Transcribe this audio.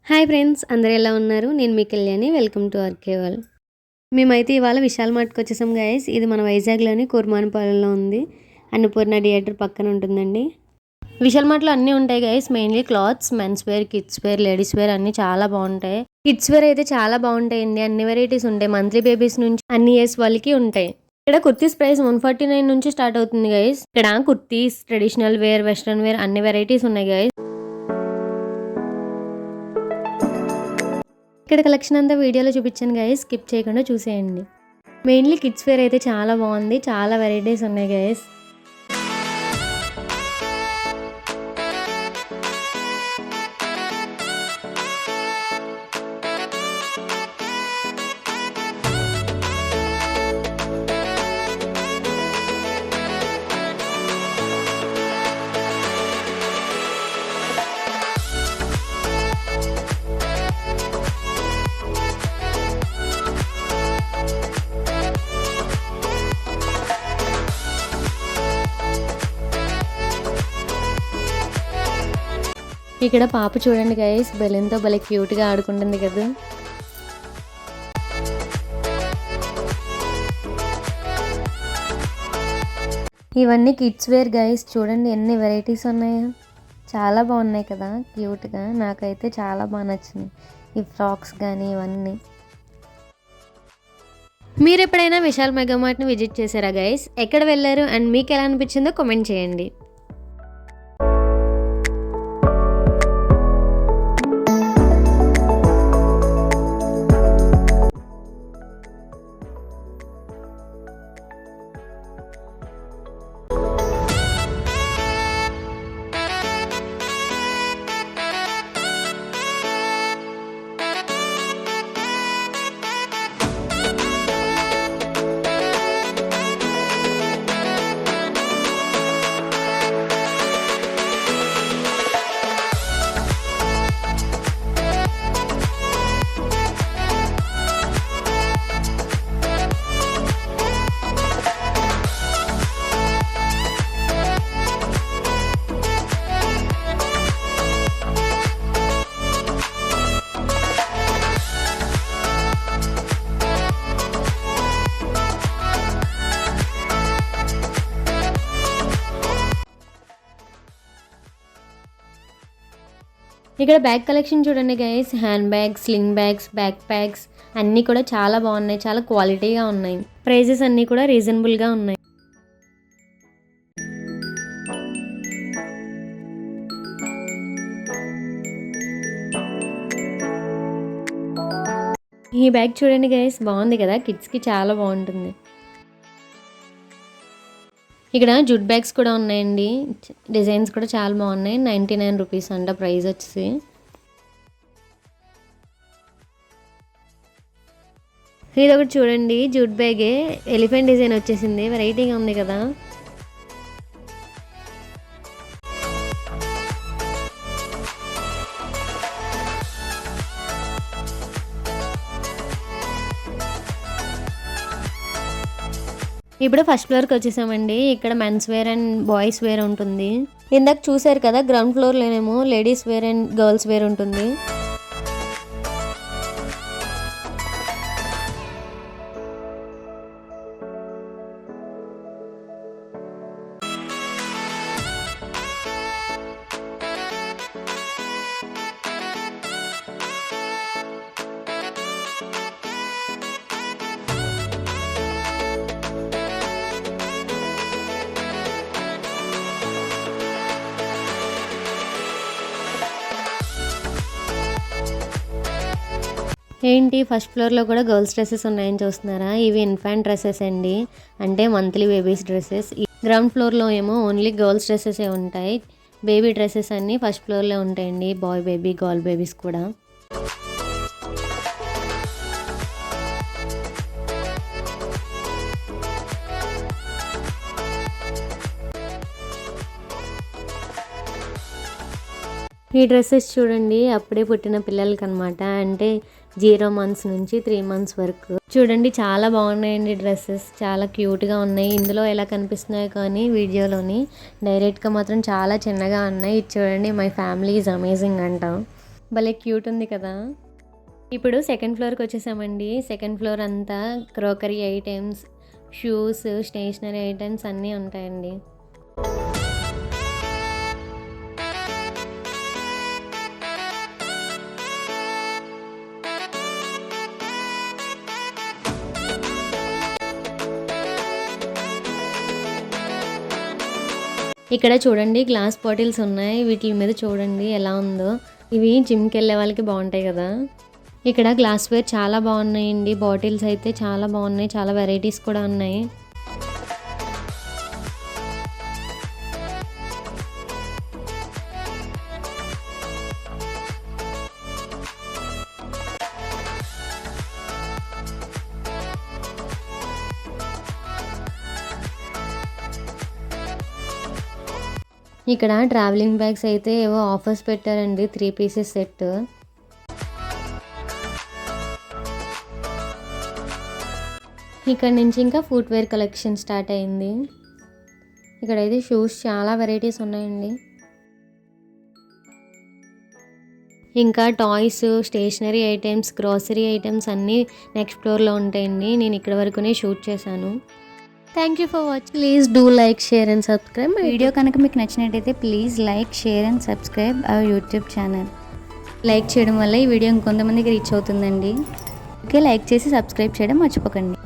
Hi friends, అందరూ ఎలా ఉన్నారు? నేను మీ కళ్యాణి. వెల్కమ్ టు ఆర్కేవల్. మేమైతే ఇవాళ విశాల్ మార్ట్కి వచ్చేసాం గైస్. ఇది మన వైజాగ్లోని కుర్మానిపాలెంలో ఉంది. అన్నపూర్ణ థియేటర్ పక్కన ఉంటుందండి. విశాల్ మార్ట్లో అన్నీ ఉంటాయి guys. Mainly clothes, men's wear, kids wear, ladies wear అన్నీ చాలా బాగుంటాయి. కిడ్స్ వేర్ అయితే చాలా బాగుంటాయండి. అన్ని వెరైటీస్ ఉంటాయి. మంత్లీ బేబీస్ నుంచి అన్ని ఇయర్స్ వాళ్ళకి ఉంటాయి. ఇక్కడ కుర్తీస్ ప్రైస్ 149 నుంచి స్టార్ట్ అవుతుంది గైస్. ఇక్కడ kurtis, traditional wear, western wear అన్ని వెరైటీస్ ఉన్నాయి గైస్. ఇక్కడ కలెక్షన్ అంతా వీడియోలో చూపించాను గైస్, స్కిప్ చేయకుండా చూసేయండి. మెయిన్లీ కిడ్స్ వేర్ అయితే చాలా బాగుంది. చాలా వెరైటీస్ ఉన్నాయి గైస్. ఇక్కడ పాప చూడండి గైస్, బెలూన్తో భలే క్యూట్గా ఆడుకుంటుంది కదా. ఇవన్నీ కిడ్స్ వేర్ గైస్. చూడండి ఎన్ని వెరైటీస్ ఉన్నాయో. చాలా బాగున్నాయి కదా క్యూట్గా. నాకైతే చాలా బాగా నచ్చింది ఈ ఫ్రాక్స్ కానీ ఇవన్నీ. మీరు ఎప్పుడైనా విశాల్ మెగామార్ట్ని విజిట్ చేశారా గైస్? ఎక్కడ వెళ్ళారు అండ్ మీకు ఎలా అనిపించిందో కామెంట్ చేయండి. ఇక్కడ బ్యాగ్ కలెక్షన్ చూడండి guys. Hand bags, sling bags, back packs అన్నీ కూడా చాలా బాగున్నాయి. చాలా క్వాలిటీగా ఉన్నాయి. ప్రైజెస్ అన్నీ కూడా రీజనబుల్గా ఉన్నాయి. ఈ బ్యాగ్ చూడండి గైస్, బాగుంది కదా. కిడ్స్కి చాలా బాగుంటుంది. ఇక్కడ జూట్ బ్యాగ్స్ కూడా ఉన్నాయండి. డిజైన్స్ కూడా చాలా బాగున్నాయి. 99 రూపీస్ అంట ప్రైస్ వచ్చేసి. ఇది ఒకటి చూడండి, జూట్ బ్యాగే. ఎలిఫెంట్ డిజైన్ వచ్చేసింది. వెరైటీగా ఉంది కదా. ఇప్పుడు ఫస్ట్ ఫ్లోర్కి వచ్చేసామండి. ఇక్కడ men's wear and boys wear ఉంటుంది. ఇందాక చూసారు కదా, గ్రౌండ్ ఫ్లోర్లోనేమో ladies wear and girls wear ఉంటుంది. ఏంటి ఫస్ట్ ఫ్లోర్లో కూడా గర్ల్స్ డ్రెస్సెస్ ఉన్నాయని చూస్తున్నారా? ఇవి ఇన్ఫాంట్ డ్రెస్సెస్ అండి, అంటే మంత్లీ బేబీస్ డ్రెస్సెస్. గ్రౌండ్ ఫ్లోర్లో ఏమో ఓన్లీ గర్ల్స్ డ్రెస్సెసే ఉంటాయి. బేబీ డ్రెస్సెస్ అన్నీ ఫస్ట్ ఫ్లోర్లో ఉంటాయండి. బాయ్ బేబీ, గర్ల్ బేబీస్ కూడా. ఈ డ్రెస్సెస్ చూడండి, అప్పుడే పుట్టిన పిల్లలకి అనమాట. అంటే 0 months నుంచి 3 months వరకు. చూడండి చాలా బాగున్నాయండి డ్రెస్సెస్. చాలా క్యూట్గా ఉన్నాయి. ఇందులో ఎలా కనిపిస్తున్నాయో కానీ వీడియోలోని డైరెక్ట్గా మాత్రం చాలా చిన్నగా ఉన్నాయి. ఇది చూడండి, మై ఫ్యామిలీ ఈజ్ అమేజింగ్ అంట. భలే క్యూట్ ఉంది కదా. ఇప్పుడు సెకండ్ ఫ్లోర్కి వచ్చేసామండి. సెకండ్ ఫ్లోర్ అంతా crockery items, shoes, stationery items అన్నీ ఉంటాయండి. ఇక్కడ చూడండి గ్లాస్ బాటిల్స్ ఉన్నాయి. వీటి మీద చూడండి ఎలా ఉందో. ఇవి జిమ్కి వెళ్ళే వాళ్ళకి బాగుంటాయి కదా. ఇక్కడ గ్లాస్ వేర్ చాలా బాగున్నాయండి. బాటిల్స్ అయితే చాలా బాగున్నాయి. చాలా వెరైటీస్ కూడా ఉన్నాయి. ఇక్కడ ట్రావెలింగ్ బ్యాగ్స్ అయితే ఏవో ఆఫర్స్ పెట్టారండి. 3 పీసెస్ సెట్. ఇక్కడ నుంచి ఇంకా ఫుట్వేర్ కలెక్షన్ స్టార్ట్ అయింది. ఇక్కడైతే షూస్ చాలా వెరైటీస్ ఉన్నాయండి. ఇంకా toys, stationery items, grocery items అన్నీ నెక్స్ట్ ఫ్లోర్లో ఉంటాయండి. నేను ఇక్కడ వరకునే షూట్ చేశాను. Thank you for watching. Please do like, share and subscribe. Video కనుక మీకు నచ్చినట్టయితే please like, share and subscribe our YouTube channel. Like చేయడం వల్ల ఈ వీడియో ఇంకొంతమందికి రీచ్ అవుతుందండి. ఓకే, లైక్ చేసి సబ్స్క్రైబ్ చేయడం మర్చిపోకండి.